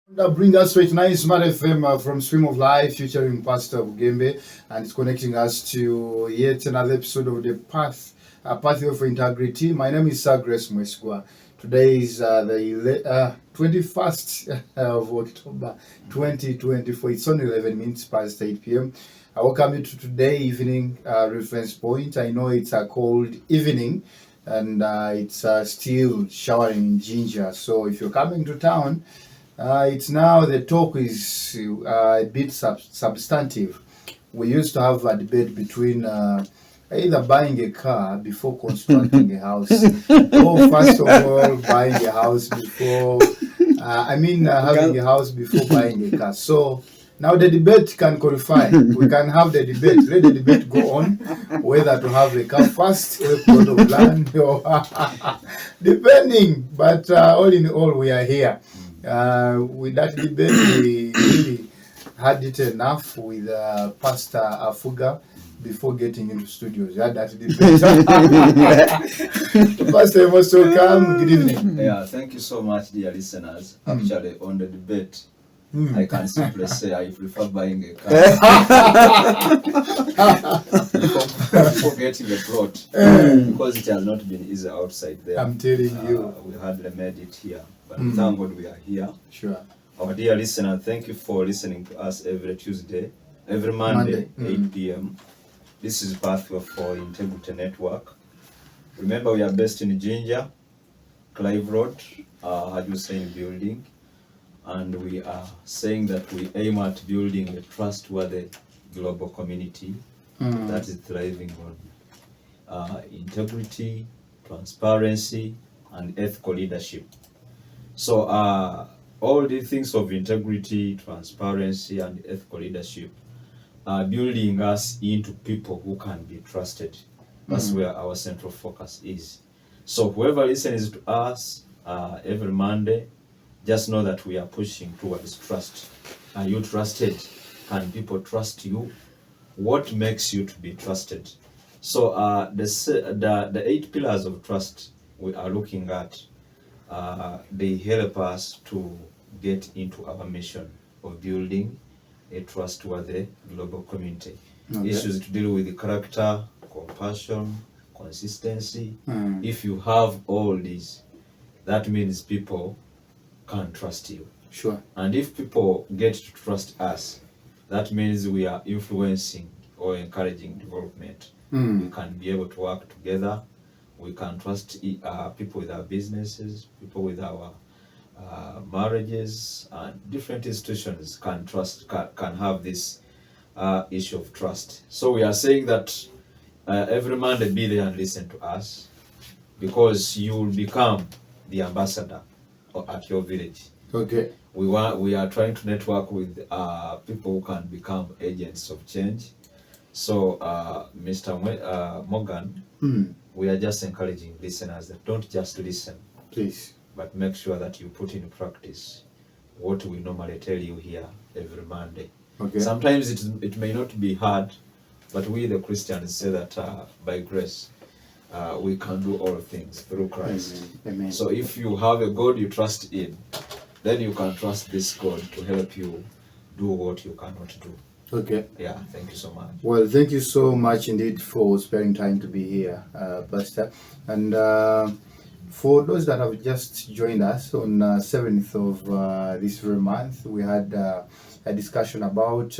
That brings us to a nice Smart FM from Stream of Life featuring Pastor Bugembe, and it's connecting us to yet another episode of the Pathway for Integrity. My name is Sir Grace Mwesgwa. Today is the 21st of October 2024. It's only 11 minutes past 8 p.m. I welcome you to today evening reference point. I know it's a cold evening and it's still showering in Ginger. So if you're coming to town, it's now the talk is a bit substantive. We used to have a debate between either buying a car before constructing a house, or first of all buying a house before. Having a house before buying a car. So now the debate can qualify. We can have the debate. Let the debate go on whether to have a car first or a plot of land, or depending. But all in all, we are here. With that debate, we really had it enough with Pastor Afuga before getting into studios. We had that debate. Pastor, you most welcome. Good evening. Yeah, thank you so much, dear listeners. Actually, on the debate, I can simply say I prefer buying a car before getting a plot, because it has not been easy outside there. I'm telling you. We hardly made it here, but thank God we are here. Sure. Our dear listener, thank you for listening to us every Tuesday, every Monday, 8 p.m. This is Pathway for Integrity Network. Remember, we are based in Ginger, Clive Road, Hussein Building, and we are saying that we aim at building a trustworthy global community that is thriving on integrity, transparency, and ethical leadership. So all the things of integrity, transparency, and ethical leadership are building us into people who can be trusted. That's where our central focus is. So whoever listens to us every Monday, just know that we are pushing towards trust. Are you trusted? Can people trust you? What makes you to be trusted? So the 8 pillars of trust we are looking at, they help us to get into our mission of building a trustworthy global community. Okay. Issues to deal with character, compassion, consistency. If you have all these, that means people can trust you. Sure. And if people get to trust us, that means we are influencing or encouraging development. We can be able to work together. We can trust people with our businesses, people with our marriages, and different institutions can have this issue of trust. So we are saying that every Monday be there and listen to us, because you will become the ambassador at your village. Okay. We are trying to network with people who can become agents of change. So Mr. Morgan, we are just encouraging listeners that don't just listen, Please. but make sure that you put in practice what we normally tell you here every Monday. Okay. Sometimes it may not be hard, but we the Christians say that by grace we can do all things through Christ. Amen. So if you have a God you trust in, then you can trust this God to help you do what you cannot do. Okay. Yeah, thank you so much. Well, thank you so much indeed for sparing time to be here, Pastor. And for those that have just joined us on 7th of this very month, we had a discussion about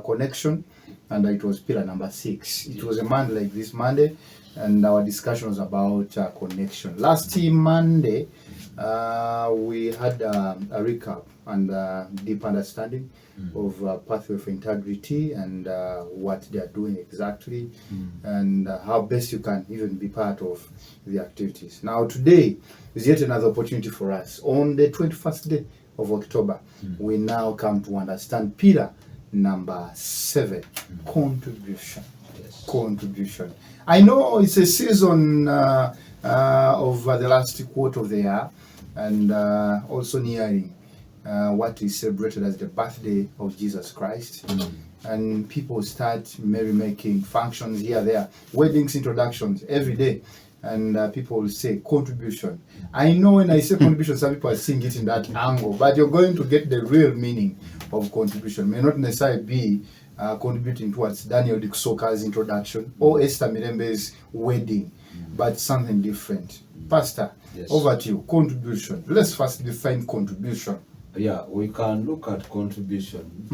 connection, and it was pillar number 6. It was a Monday like this Monday, and our discussion was about connection. Last Monday, we had a recap and deep understanding of Pathway for Integrity and what they are doing exactly, and how best you can even be part of the activities. Now today is yet another opportunity for us. On the 21st day of October, we now come to understand pillar number 7, contribution. Yes. Contribution. I know it's a season of the last quarter of the year, and also nearing what is celebrated as the birthday of Jesus Christ. And people start merrymaking, functions here, there, weddings, introductions every day. and people will say contribution. I know when I say contribution, some people are seeing it in that angle, but you're going to get the real meaning of contribution. May not necessarily be contributing towards Daniel Diksoka's introduction or Esther Mirembe's wedding, but something different. Pastor, Yes. over to you. Contribution. Let's first define contribution. Yeah, we can look at contribution.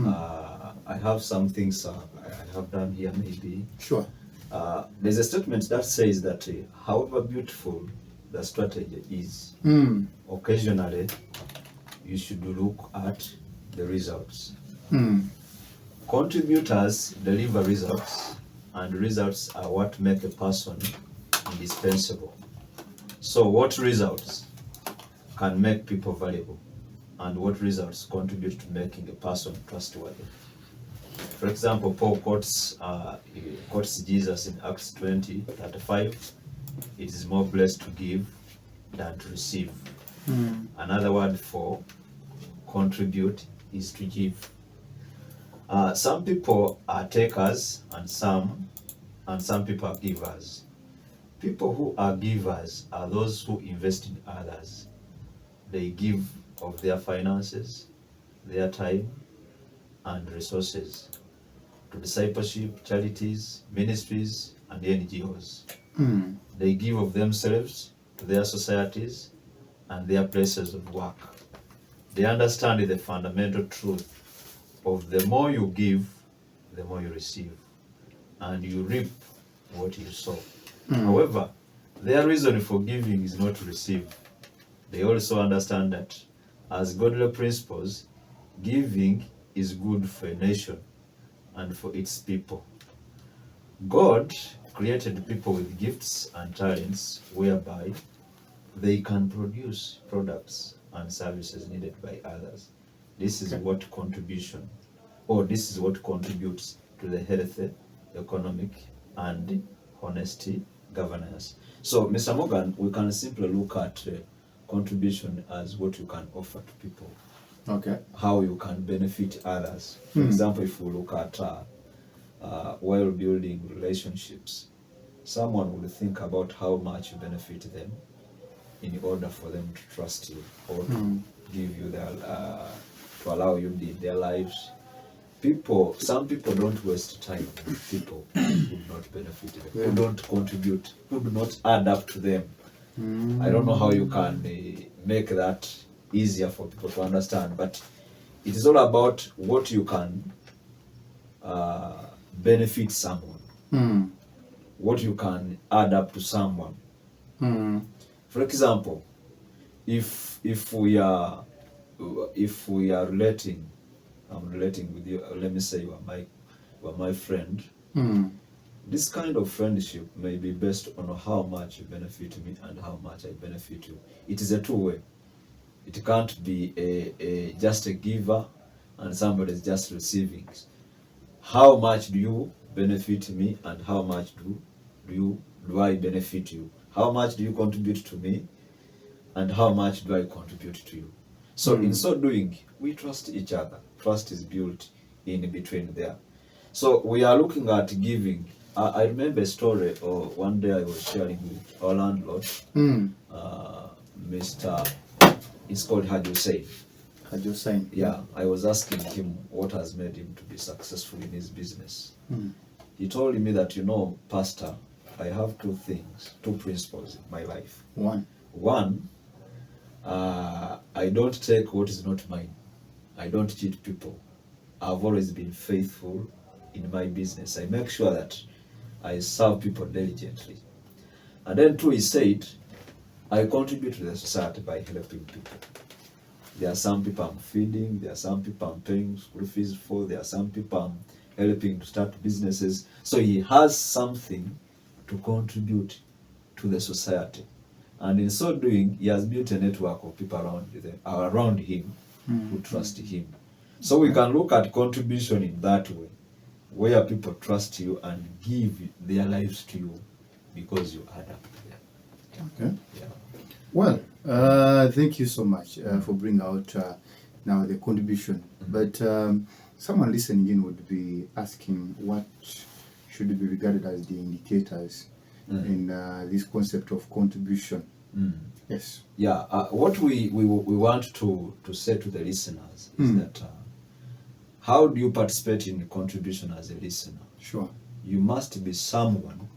I have some things I have done here maybe. Sure. There's a statement that says that however beautiful the strategy is, occasionally you should look at the results. Contributors deliver results, and results are what make a person indispensable. So what results can make people valuable, and what results contribute to making a person trustworthy? For example, Paul quotes Jesus in Acts 20:35. It is more blessed to give than to receive. Another word for contribute is to give. Some people are takers, and some people are givers. People who are givers are those who invest in others. They give of their finances, their time, and resources to discipleship, charities, ministries, and NGOs. They give of themselves to their societies and their places of work. They understand the fundamental truth of the more you give, the more you receive, and you reap what you sow. However, their reason for giving is not to receive. They also understand that as godly principles, giving is good for a nation and for its people. God created people with gifts and talents whereby they can produce products and services needed by others. This is what contribution, or this is what contributes to the healthy, economic, and honesty governance. So, Mr. Morgan, we can simply look at contribution as what you can offer to people. Okay. How you can benefit others. For example, if we look at while building relationships, someone will think about how much you benefit them in order for them to trust you or to give you their, to allow you in their lives. Some people don't waste time with people who do not benefit them, who don't contribute, who do not add up to them. I don't know how you can make that easier for people to understand, but it is all about what you can benefit someone, what you can add up to someone. For example, if we are relating, I'm relating with you. Let me say you are my friend. This kind of friendship may be based on how much you benefit me and how much I benefit you. It is a two-way. It can't be just a giver and somebody is just receiving. How much do you benefit me and how much do I benefit you? How much do you contribute to me and how much do I contribute to you? So in so doing, we trust each other. Trust is built in between there. So we are looking at giving. I remember a story, one day I was sharing with our landlord, Mr. It's called Haji Hussein. Haji Hussein. Yeah, I was asking him what has made him to be successful in his business. He told me that, Pastor, I have two principles in my life. One, I don't take what is not mine. I don't cheat people. I've always been faithful in my business. I make sure that I serve people diligently. And then two, he said, I contribute to the society by helping people. There are some people I'm feeding, there are some people I'm paying school fees for, there are some people I'm helping to start businesses. So he has something to contribute to the society. And in so doing, he has built a network of people around him who trust him. So we can look at contribution in that way, where people trust you and give their lives to you because you add up to them. Okay. Yeah. Well, thank you so much for bringing out now the contribution. But someone listening in would be asking what should be regarded as the indicators in this concept of contribution. Yes. Yeah, what we want to say to the listeners is that how do you participate in contribution as a listener? Sure. You must be someone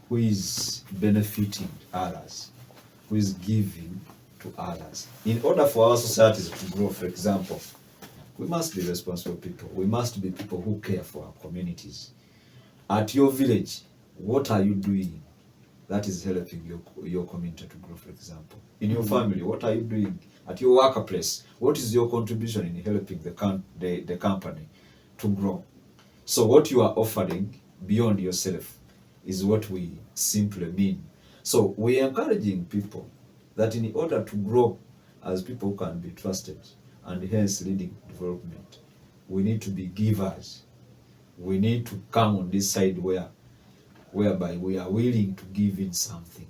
who is benefiting others, who is giving to others. In order for our societies to grow, for example, we must be responsible people. We must be people who care for our communities. At your village, what are you doing that is helping your community to grow, for example? In your family, what are you doing? At your workplace, what is your contribution in helping the company to grow? So what you are offering beyond yourself is what we simply mean. So we are encouraging people that in order to grow as people who can be trusted and hence leading development, we need to be givers. We need to come on this side whereby we are willing to give in something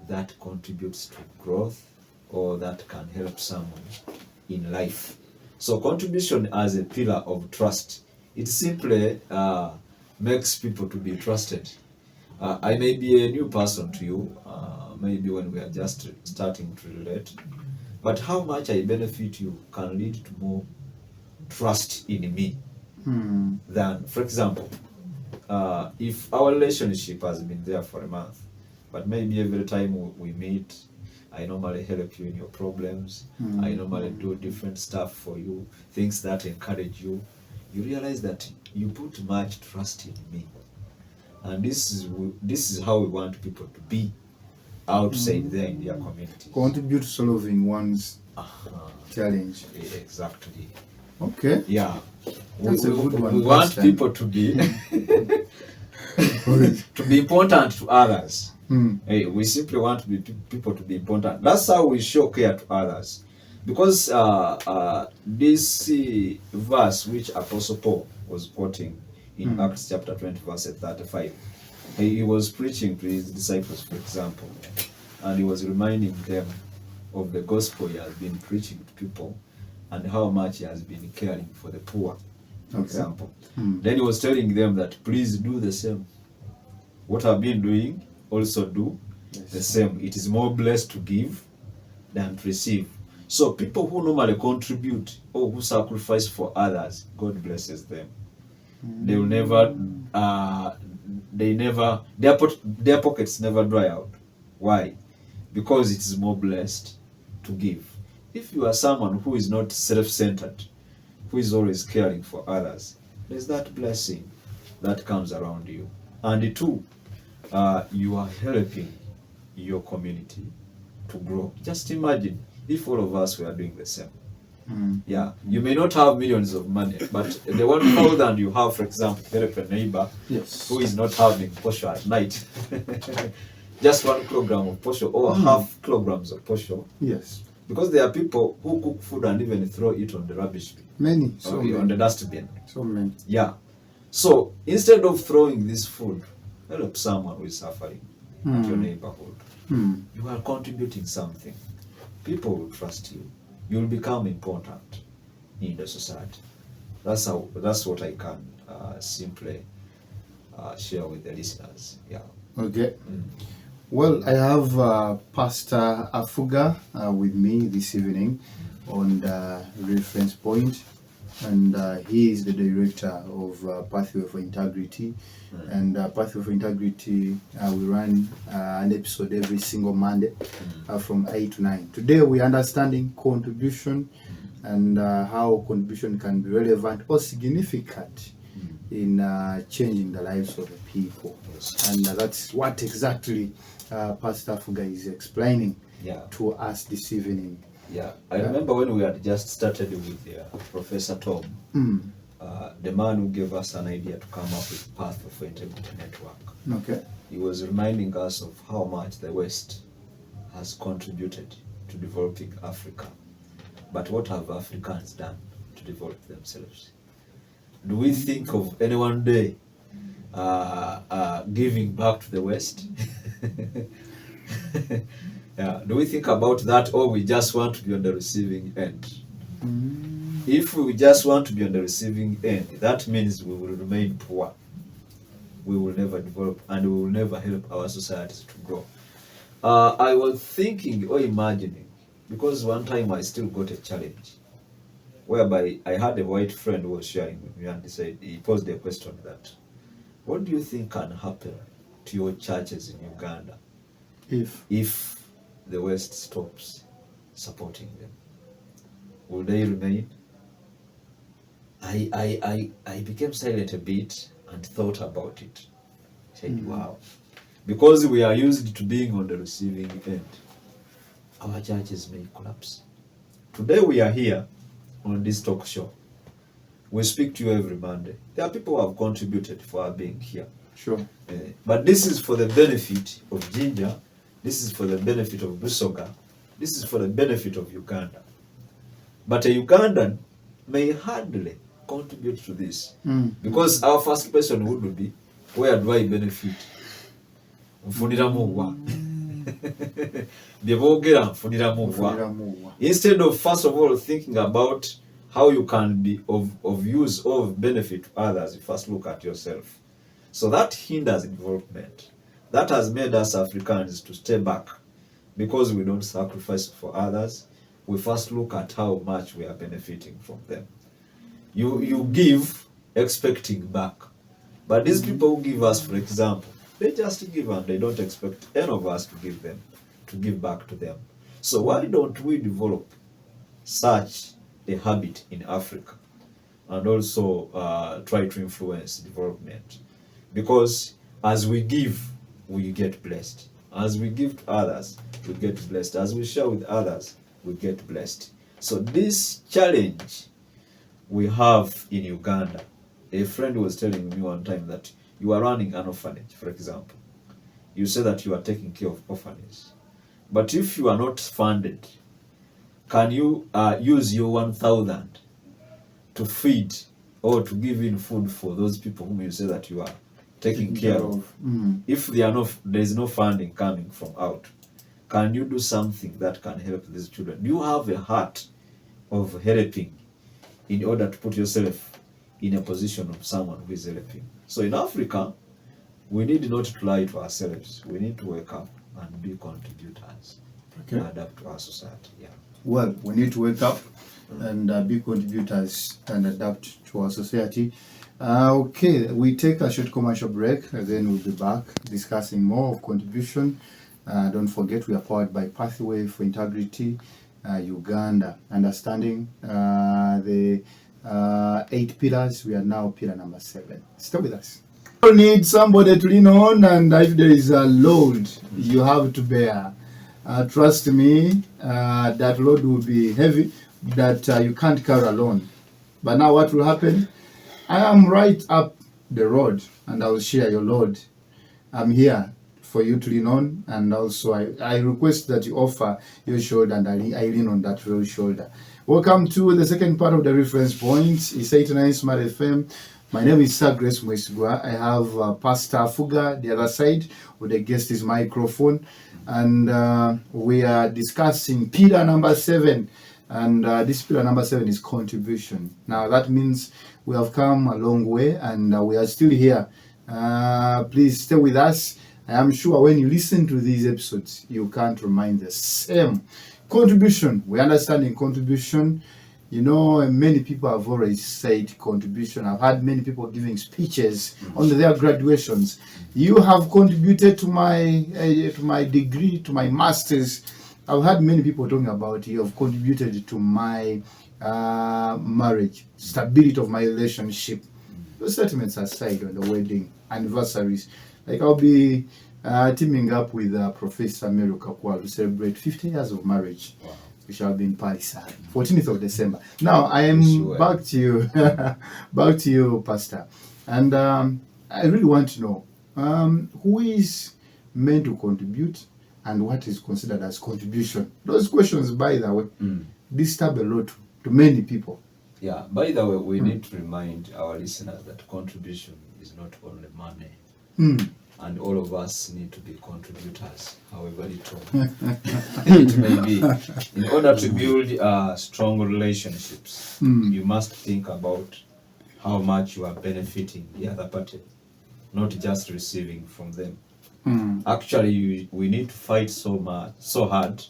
that contributes to growth or that can help someone in life. So contribution as a pillar of trust, it simply makes people to be trusted. I may be a new person to you, maybe when we are just starting to relate, but how much I benefit you can lead to more trust in me than, for example, if our relationship has been there for a month, but maybe every time we meet, I normally help you in your problems, I normally do different stuff for you, things that encourage you, you realize that you put much trust in me. And this is how we want people to be outside there in their community. Contribute to solving one's challenge. Exactly. Okay. Yeah. That's a good one. We want people to be to be important to others. Hey, we simply want people to be important. That's how we show care to others. Because this verse which Apostle Paul was quoting in Acts chapter 20 verse 35, he was preaching to his disciples, for example, and he was reminding them of the gospel he has been preaching to people and how much he has been caring for the poor, for example. Then he was telling them that please do the same. What I've been doing, also do the same. It is more blessed to give than to receive. So people who normally contribute or who sacrifice for others, God blesses them. They will never, their pockets never dry out. Why? Because it is more blessed to give. If you are someone who is not self-centered, who is always caring for others, there's that blessing that comes around you. And two, you are helping your community to grow. Just imagine if all of us were doing the same. Yeah, you may not have millions of money, but the 1,000 you have, for example, help a neighbor who is not having posho at night. Just 1 kilogram of posho or half kilograms of posho. Yes. Because there are people who cook food and even throw it on the rubbish bin. Many. On the dustbin. So many. Yeah. So instead of throwing this food, help someone who is suffering at your neighborhood. You are contributing something. People will trust you. You will become important in the society. That's what I can simply share with the listeners. Yeah. Okay. Well, I have Pastor Afuga with me this evening on the reference point, and he is the director of Pathway for Integrity. And Pathway for Integrity, we run an episode every single Monday from 8 to 9. Today we are understanding contribution and how contribution can be relevant or significant in changing the lives of the people. And that's what exactly Pastor Afuga is explaining to us this evening. Yeah, I remember when we had just started with Professor Tom, the man who gave us an idea to come up with Pathway for Integrity Network. Okay. He was reminding us of how much the West has contributed to developing Africa. But what have Africans done to develop themselves? Do we think of any one day giving back to the West? Yeah. Do we think about that, or we just want to be on the receiving end? If we just want to be on the receiving end, that means we will remain poor. we will never develop and we will never help our societies to grow. I was thinking or imagining, because one time I still got a challenge whereby I had a white friend who was sharing with me, and he posed a question that, what do you think can happen to your churches in Uganda if the West stops supporting them? Will they remain? I became silent a bit and thought about it. I said, wow. Because we are used to being on the receiving end, our churches may collapse. Today we are here on this talk show. We speak to you every Monday. There are people who have contributed for our being here. Sure. But this is for the benefit of Jinja. This is for the benefit of Busoga. This is for the benefit of Uganda. But a Ugandan may hardly contribute to this. Because our first question would be, where do I benefit? Instead of first of all thinking about how you can be of use or of benefit to others, you first look at yourself. So that hinders development. That has made us Africans to stay back because we don't sacrifice for others. We first look at how much we are benefiting from them. You give expecting back. But these people who give us, for example, they just give and they don't expect any of us to give back to them. So why don't we develop such a habit in Africa and also try to influence development? Because as we give, we get blessed. As we give to others, we get blessed. As we share with others, we get blessed. So this challenge we have in Uganda, a friend was telling me one time that you are running an orphanage, for example. You say that you are taking care of orphanages. But if you are not funded, can you use your 1,000 to feed or to give in food for those people whom you say that you are taking care of? If there is no funding coming from out, can you do something that can help these children? Do you have a heart of helping in order to put yourself in a position of someone who is helping? So in Africa, we need not to lie to ourselves. We need to wake up and be contributors and adapt to our society. Yeah. Well, we need to wake up and be contributors and adapt to our society. Okay, we take a short commercial break, and then we'll be back discussing more of contribution. Don't forget, we are powered by Pathway for Integrity Uganda. Understanding the 8 pillars, we are now pillar number 7. Stay with us. You need somebody to lean on, and if there is a load you have to bear, trust me, that load will be heavy, that you can't carry alone. But now what will happen? I am right up the road, and I will share your load. I'm here for you to lean on, and also I request that you offer your shoulder, and I lean on that real shoulder. Welcome to the second part of the reference point. It's 89 Smart FM. My name is Sir Grace Mwesigwa. I have Pastor Fuga the other side with the guest is microphone, and we are discussing pillar number 7. And this pillar number 7 is contribution. Now that means we have come a long way, and we are still here. Please stay with us. I am sure when you listen to these episodes, you can't remain the same. Contribution. We understand in contribution. You know, many people have already said contribution. I've had many people giving speeches on their graduations. You have contributed to my degree, to my master's. I've had many people talking about you have contributed to my marriage, stability of my relationship. Those statements aside, on the wedding anniversaries, like I'll be teaming up with Professor Mary Kakwal to celebrate 50 years of marriage. Wow. We shall be in Paris, 14th of December. Now I am back to you, Pastor, and I really want to know who is meant to contribute and what is considered as contribution. Those questions, by the way, disturb a lot to many people. Yeah, by the way, we need to remind our listeners that contribution is not only money. And all of us need to be contributors, however little it may be. In order to build strong relationships, you must think about how much you are benefiting the other party. not just receiving from them. Mm. Actually, we need to fight so hard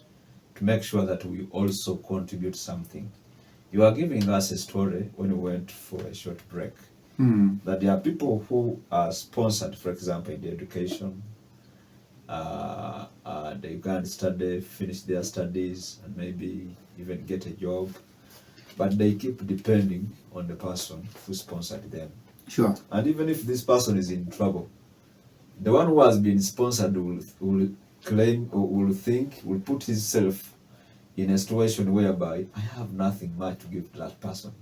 to make sure that we also contribute something. You are giving us a story when we went for a short break, that there are people who are sponsored, for example, in the education, they can study, finish their studies, and maybe even get a job, but they keep depending on the person who sponsored them. Sure. And even if this person is in trouble, the one who has been sponsored will claim or will put himself in a situation whereby I have nothing much to give to that person.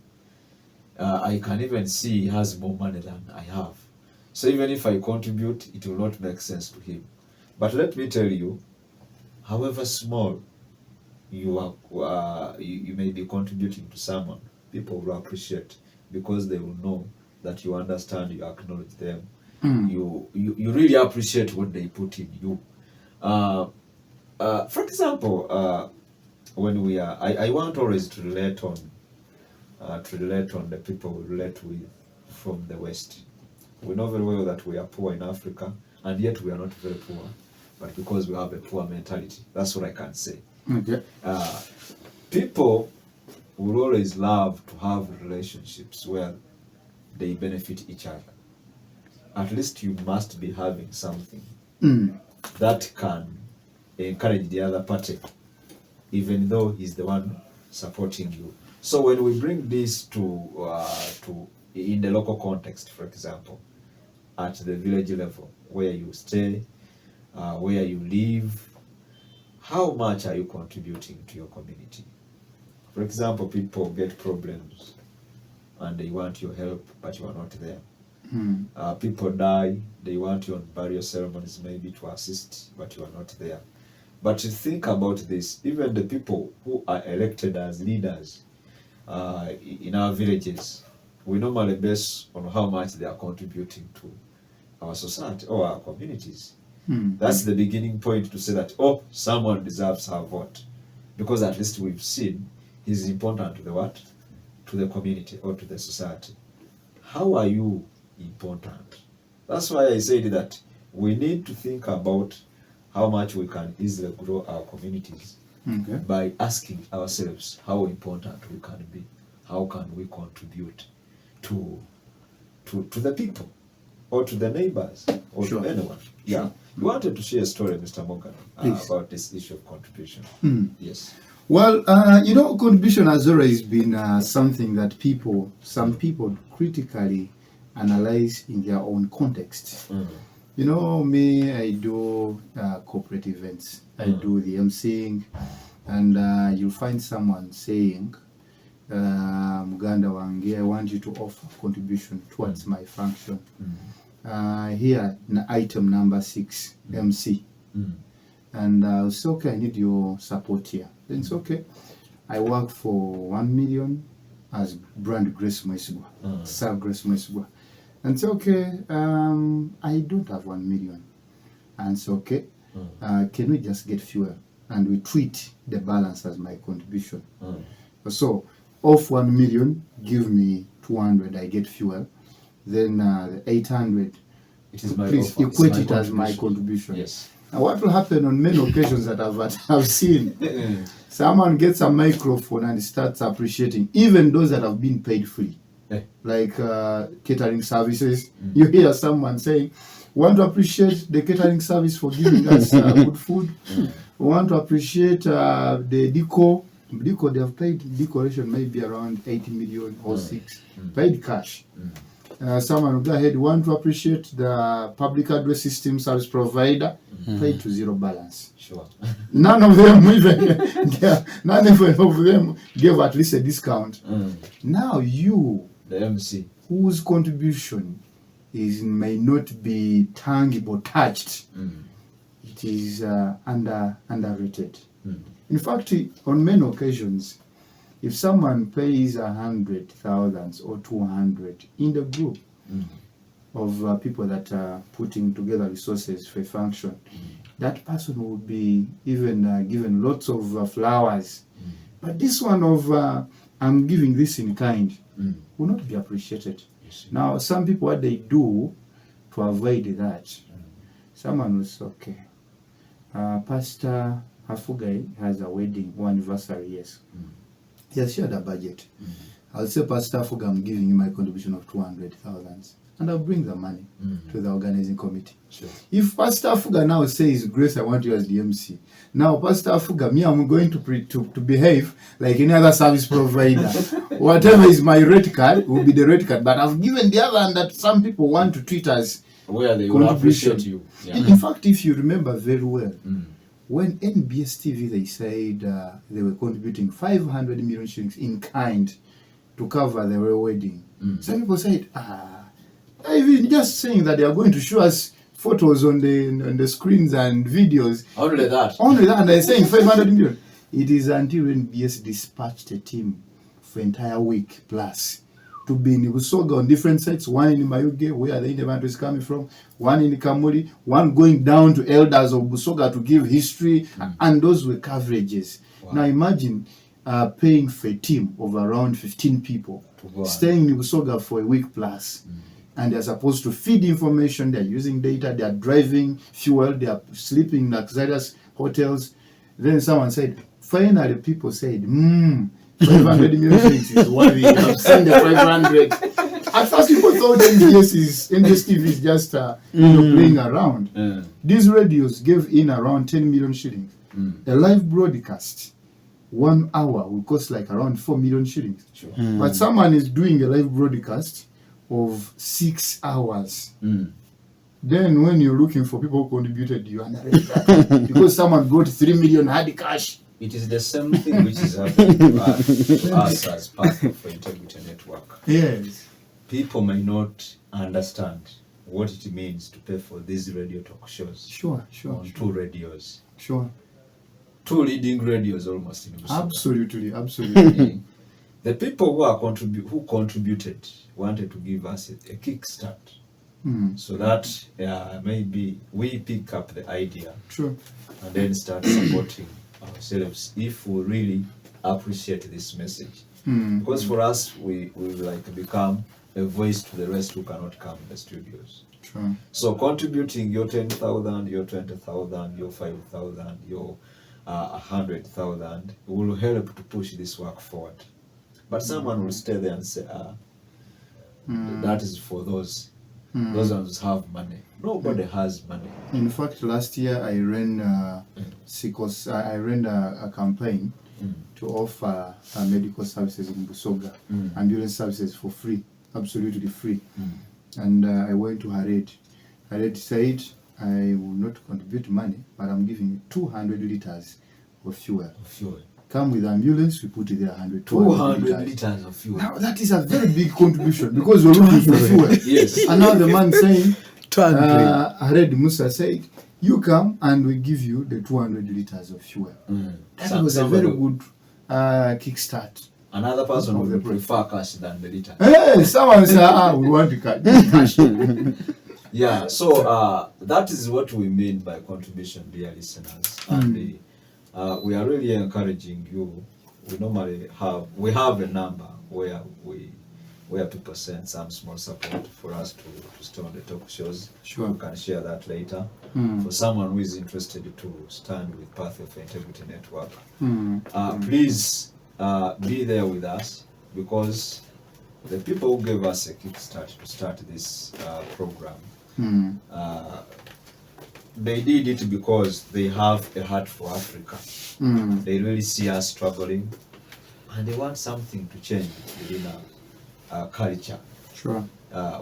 I can even see he has more money than I have. So even if I contribute, it will not make sense to him. But let me tell you, however small you are, you may be contributing to someone, people will appreciate, because they will know that you understand, you acknowledge them, you really appreciate what they put in you. For example, when we are, I want always to relate on the people we relate with from the West. We know very well that we are poor in Africa, and yet we are not very poor, but because we have a poor mentality. That's what I can say. Okay. People will always love to have relationships where they benefit each other. At least you must be having something that can encourage the other party, even though he's the one supporting you. So when we bring this to in the local context, for example, at the village level, where you stay, where you live, how much are you contributing to your community? For example, people get problems and they want your help, but you are not there. People die, they want you on burial ceremonies maybe to assist, but you are not there. But to think about this, even the people who are elected as leaders in our villages, we normally base on how much they are contributing to our society or our communities. That's the beginning point to say that, oh, someone deserves our vote, because at least we've seen he's important to the what? To the community or to the society. How are you important? That's why I said that we need to think about how much we can easily grow our communities by asking ourselves how important we can be. How can we contribute to the people or to the neighbors or to anyone? Yeah. You wanted to share a story, Mr. Morgan, about this issue of contribution. Yes. Well, contribution has always been something that some people critically analyze in their own context. Me, I do corporate events. I do the emceeing, and you'll find someone saying, Muganda wange, I want you to offer contribution towards my function. Here, item number 6, MC. And I'll say, okay, I need your support here. Then it's okay. I work for 1 million as brand Grace Mwesigwa, Sir Grace Mwesigwa. And say, okay, I don't have 1 million. And it's okay, can we just get fuel? And we treat the balance as my contribution. So, off 1 million, give me 200, I get fuel. Then the 800, please equate it as my contribution. Yes. Now, what will happen on many occasions that I've seen, someone gets a microphone and starts appreciating, even those that have been paid free, like catering services. You hear someone saying, we want to appreciate the catering service for giving us good food. We want to appreciate the decor. They have paid decoration maybe around 80 million or 6, paid cash. Someone will go ahead, want to appreciate the public address system service provider, paid to zero balance. Sure. None of them gave at least a discount. Now you, the MC, whose contribution may not be tangible, touched, it is underrated. In fact, on many occasions, if someone pays 100,000 or 200 in the group of people that are putting together resources for a function, that person will be even given lots of flowers. But this one of I'm giving this in kind will not be appreciated. Now, some people, what they do to avoid that, someone was okay. Pastor Hafugai has a wedding or anniversary, yes. He has shared a budget. I'll say, Pastor Hafugai, I'm giving you my contribution of 200,000, and I'll bring the money to the organizing committee. Sure. If Pastor Hafugai now says, Grace, I want you as the MC. Now, Pastor Hafugai, me, I'm going to behave like any other service provider. Whatever is my rate card will be the rate card. But I've given the other, and that some people want to treat us where they will appreciate you. Yeah. In fact, if you remember very well, when NBS TV, they said they were contributing 500 million shillings in kind to cover the royal wedding. Some people said, even just saying that they are going to show us photos on the screens and videos. Only that. Only that, and they're saying 500 million. It is until NBS dispatched a team for entire week plus to be in Busoga on different sites, one in Mayuge, where the Indian is coming from, one in Kamuli, one going down to elders of Busoga to give history, and those were coverages. Wow. Now imagine paying for a team of around 15 people, staying in Busoga for a week plus. And they're supposed to feed information, they're using data, they're driving fuel, they're sleeping in luxurious hotels. Then someone said, finally people said, 500 million shillings is what we have seen the 500. At first people thought NBS TV is just playing around. These radios gave in around 10 million shillings. A live broadcast, 1 hour will cost like around 4 million shillings. Sure. But someone is doing a live broadcast of 6 hours. Then when you're looking for people who contributed, you underrate that. Because someone brought 3 million hard cash. It is the same thing which is happening to us as part of Integrity Network. Yes. People may not understand what it means to pay for these radio talk shows. Sure. On 2 radios. Sure. 2 leading radios almost in Busoga. Absolutely. The people who contributed wanted to give us a kickstart, so that maybe we pick up the idea, and then start supporting ourselves if we really appreciate this message. Because for us, we like become a voice to the rest who cannot come in the studios. So contributing your 10,000, your 20,000, your 5,000, your 100,000 will help to push this work forward. But someone will stay there and say, that is for those ones who have money. Nobody has money. In fact, last year I ran a campaign to offer medical services in Busoga, ambulance services for free, absolutely free. And I went to Hared. Hared said, I will not contribute money, but I'm giving you 200 liters of fuel. Come with ambulance, we put it there 200 liters of fuel. Now that is a very big contribution because we're looking for fuel. Yes. And now the man saying, Hared Musa said, you come and we give you the 200 liters of fuel. That was a very good kickstart. Another person would prefer cash than the liter. Hey, someone said, we want the cash. Yeah, so that is what we mean by contribution, dear listeners. And we are really encouraging you. We normally have a number where people send some small support for us to stay on the talk shows. Sure. We can share that later. For someone who is interested to stand with Path of Integrity Network, please be there with us, because the people who gave us a kickstart to start this program, they did it because they have a heart for Africa. They really see us struggling, and they want something to change within our culture.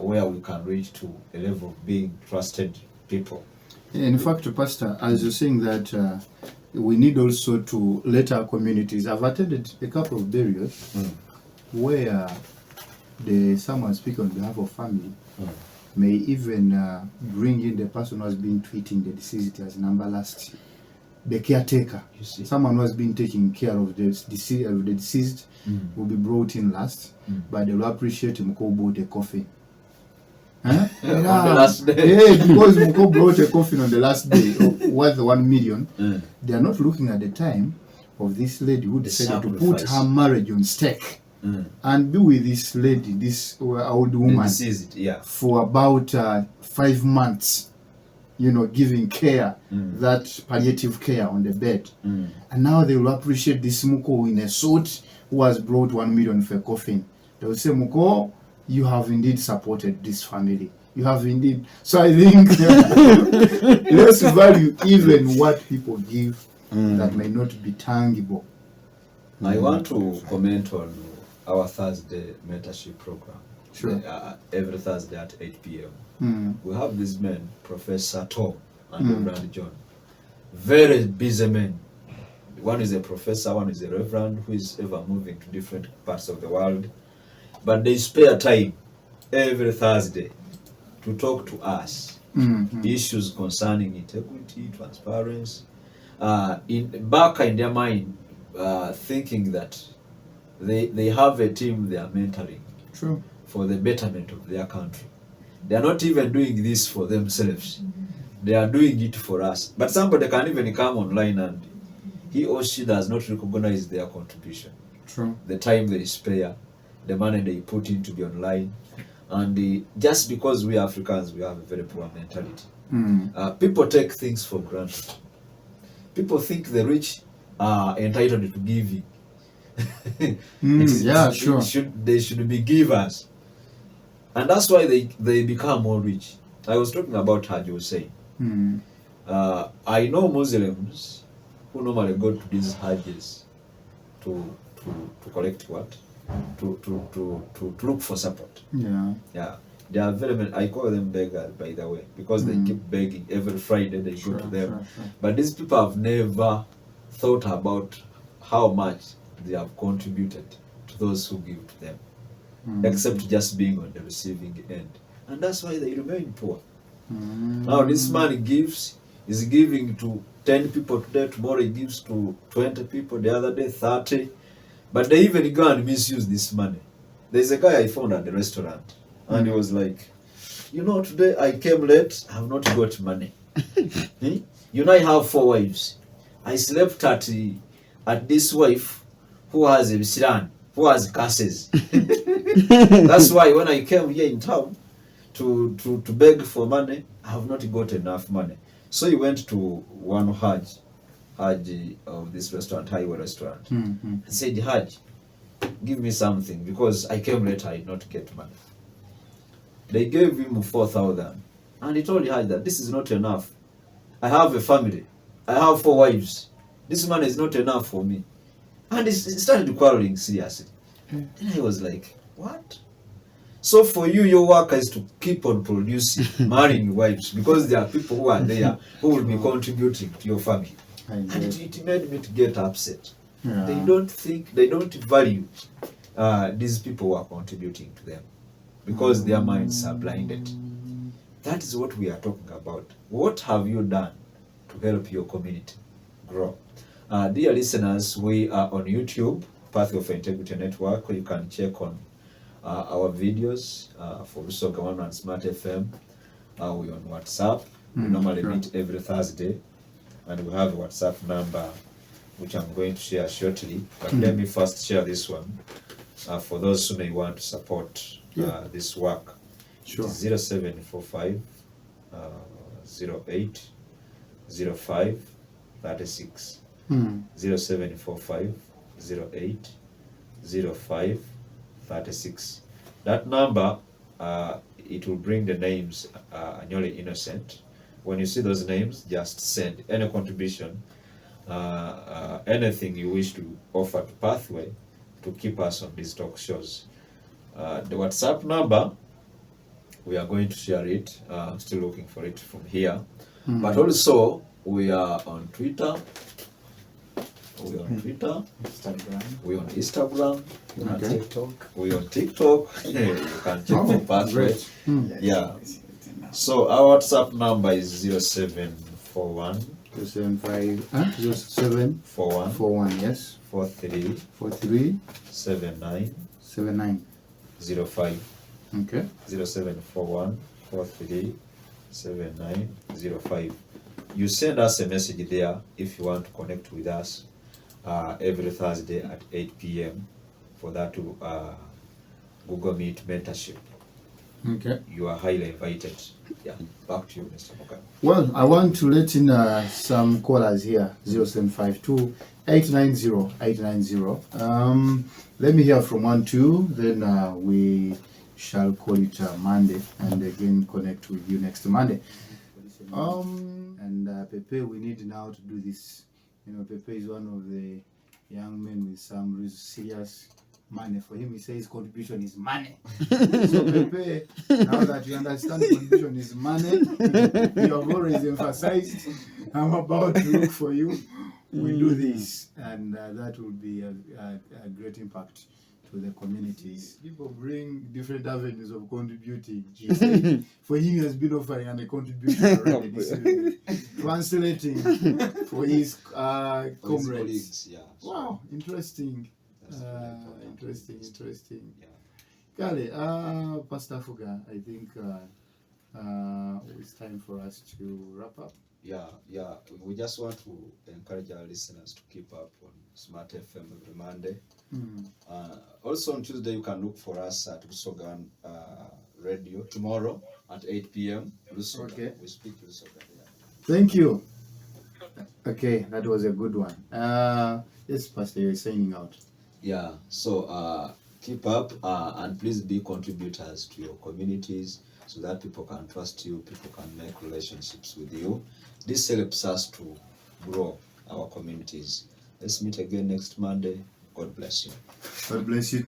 Where we can reach to a level of being trusted people. In fact, Pastor, as you're saying that we need also to let our communities. I've attended a couple of burials where someone speak on behalf of family may even bring in the person who has been treating the deceased as number last, the caretaker. Someone who has been taking care of the deceased will be brought in last, but they will appreciate Mko bought a coffin. On the last day. Yeah, because Mko brought a coffin on the last day worth 1 million. They are not looking at the time of this lady who decided to put her marriage on stake. and be with this lady, this old woman, Deceased, yeah. for about 5 months, giving care, that palliative care on the bed. And now they will appreciate this Muko in a suit who has brought 1 million for a coffin. They will say, Muko, you have indeed supported this family. You have indeed. So I think let's value even what people give that may not be tangible. I want to comment on our Thursday mentorship program. Sure. Every Thursday at 8 p.m. We have these men, Professor Tom and Reverend John. Very busy men. One is a professor, one is a reverend who is ever moving to different parts of the world. But they spare time every Thursday to talk to us. Issues concerning integrity, transparency. Back in their mind, thinking that they have a team they are mentoring. True. For the betterment of their country. They are not even doing this for themselves. They are doing it for us. But somebody can even come online and he or she does not recognize their contribution. True. The time they spare, the money they put in to be online. And just because we Africans, we have a very poor mentality. People take things for granted. People think the rich are entitled to giving. Sure. They should be givers. And that's why they become more rich. I was talking about Hajj was saying. I know Muslims who normally go to these Hajjs to collect what? To look for support. Yeah. They are very many. I call them beggars, by the way, because they keep begging every Friday. They go to them. Sure. But these people have never thought about how much they have contributed to those who give to them, except just being on the receiving end. And that's why they remain poor. Now this man is giving to 10 people today, tomorrow he gives to 20 people, the other day 30. But they even go and misuse this money. There's a guy I found at the restaurant, and he was like, today I came late, I have not got money. I have 4 wives. I slept at this wife who has a Siran, who has curses. That's why when I came here in town to beg for money, I have not got enough money. So he went to one Hajj of this restaurant, Highway restaurant, and said, Hajj, give me something because I came late, I did not get money. They gave him 4,000, and he told Hajj that this is not enough. I have a family. I have 4 wives. This money is not enough for me. And he started quarreling seriously. Then I was like, what? So for you, your work is to keep on producing, marrying wives, because there are people who are there who will be contributing to your family. And it made me to get upset. They don't value these people who are contributing to them, because their minds are blinded. That is what we are talking about. What have you done to help your community grow? Dear listeners, we are on YouTube, Pathway of Integrity Network. You can check on our videos for Rusoga One and Smart FM. We're on WhatsApp. We normally meet every Thursday, and we have a WhatsApp number which I'm going to share shortly. But let me first share this one for those who may want to support this work. Sure. It is 0745 08 05 36. 0745 08 05 36. That number, it will bring the names Anyole Innocent. When you see those names, just send any contribution, anything you wish to offer to Pathway to keep us on these talk shows. The WhatsApp number, we are going to share it. I'm still looking for it from here. But also, we are on Twitter. We're on Twitter. We're on Instagram. We're on TikTok. We're on TikTok. You can check the Pathway. Yeah. So our WhatsApp number is 0741 0741 yes 43 79 05. Okay. 0741 43 7905. You send us a message there if you want to connect with us every Thursday at 8 p.m. for that to Google Meet mentorship. Okay. You are highly invited. Yeah, back to you, Mr. Mokan. Well, I want to let in some callers here, 0752 890 890. Let me hear from 1-2, then we shall call it Monday and again connect with you next Monday. And Pepe, we need now to do this. You know, Pepe is one of the young men with some serious money. For him, he says contribution is money. So Pepe, now that you understand contribution is money, you have always emphasized, I'm about to look for you. We do this, and that will be a great impact to the communities. People bring different avenues of contributing. He said, for him, he has been offering a contribution already. This is translating for his comrades. Yeah. Wow, interesting. That's very important. Interesting. Yeah. Kale, Pastor Fuga, I think it's time for us to wrap up. Yeah. We just want to encourage our listeners to keep up on Smart FM every Monday. Also on Tuesday, you can look for us at Lusogan Radio tomorrow at 8 p.m. Lusogan. Okay. We speak Lusogan. Yeah. Thank you. Okay, that was a good one. Yes, Pastor, you're signing out. Yeah. So keep up and please be contributors to your communities so that people can trust you, people can make relationships with you. This helps us to grow our communities. Let's meet again next Monday. God bless you. God bless you.